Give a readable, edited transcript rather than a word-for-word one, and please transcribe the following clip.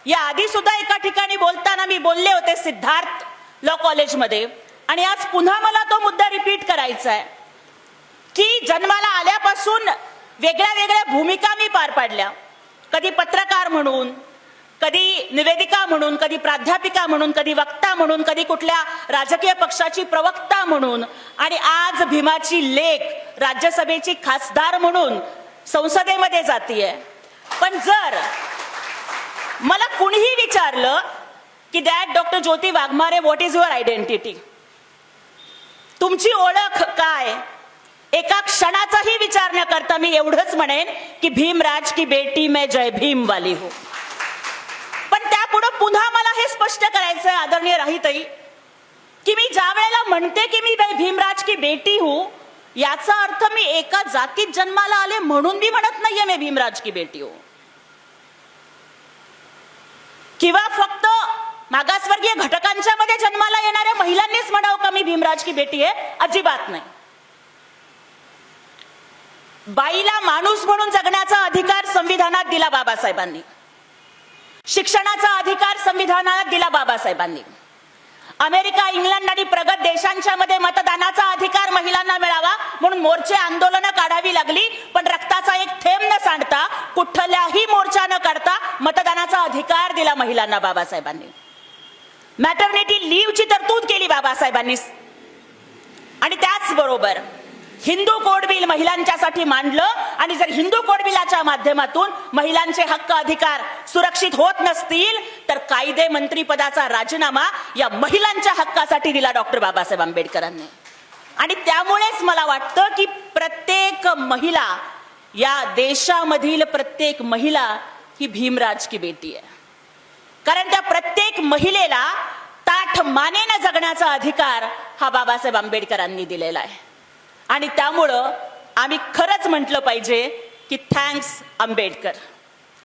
या आधी सुद्धा एका ठिकाणी बोलताना मी बोलले होते सिद्धार्थ लॉ कॉलेजमध्ये, आणि आज पुन्हा मला तो मुद्दा रिपीट करायचा आहे की जन्माला आल्यापासून वेगळ्या वेगळ्या भूमिका मी पार पाडल्या. कधी पत्रकार म्हणून, कधी निवेदिका म्हणून, कधी प्राध्यापिका म्हणून, कधी वक्ता म्हणून, कधी कुठल्या राजकीय पक्षाची प्रवक्ता म्हणून, आणि आज भीमाची लेक राज्यसभेची खासदार म्हणून संसदेमध्ये जातीये. पण जर मला कुणीही विचारलं की dad doctor Jyoti Waghmare what is your identity, तुमची ओळख काय, एका क्षणाचाही विचार न करता मी एवढंच म्हणेन की भीमराज की बेटी मैं जय भीम वाली हूं. पण त्यापुढे पुन्हा मला हे स्पष्ट करायचं आहे आदरणीय राहीताई की मी ज्या वेळेला म्हणते की मी भीमराज की बेटी हूं, याचा अर्थ मी एका जातीत जन्माला आले म्हणून मी म्हणत नाहीये मी भीमराज की बेटी हूं, किंवा फक्त मागासवर्गीय घटकांच्या मध्ये जन्माला येणाऱ्या महिलांनीच म्हणावं का मी भीमराज की बेटी आहे, अजिबात नाही. बाईला माणूस म्हणून जगण्याचा अधिकार संविधानात दिला बाबासाहेबांनी, शिक्षणाचा अधिकार संविधानात दिला बाबासाहेबांनी. अमेरिका, इंग्लंड आणि प्रगत देशांच्या मध्ये मतदानाचा अधिकार महिलांना मिळावा म्हणून मोर्चे आंदोलनं काढावी लागली, पण रक्ताचा एक थेंब न सांडता, कुठल्याही मोर्चा न काढता मतदानाचा अधिकार दिला महिलांना बाबासाहेबांनी. मॅटर्निटी लिव्हची तरतूद केली बाबासाहेबांनी, आणि त्याचबरोबर हिंदू कोड बिल महिलांच्यासाठी मांडलं. आणि जर हिंदू कोड बिलाच्या माध्यमातून महिलांचे हक्क अधिकार सुरक्षित होत नसतील तर कायदे मंत्री पदाचा राजीनामा या महिलांच्या हक्कासाठी दिला डॉक्टर बाबासाहेब आंबेडकरांनी. आणि त्यामुळेच मला वाटतं की प्रत्येक महिला, या देशामधील प्रत्येक महिला ही भीमराज की बेटी आहे, कारण त्या प्रत्येक महिलेला ताठ मानेने जगण्याचा अधिकार हा बाबासाहेब आंबेडकरांनी दिलेला आहे. आणि त्यामुळं आम्ही खरंच म्हटलं पाहिजे की थँक्स आंबेडकर.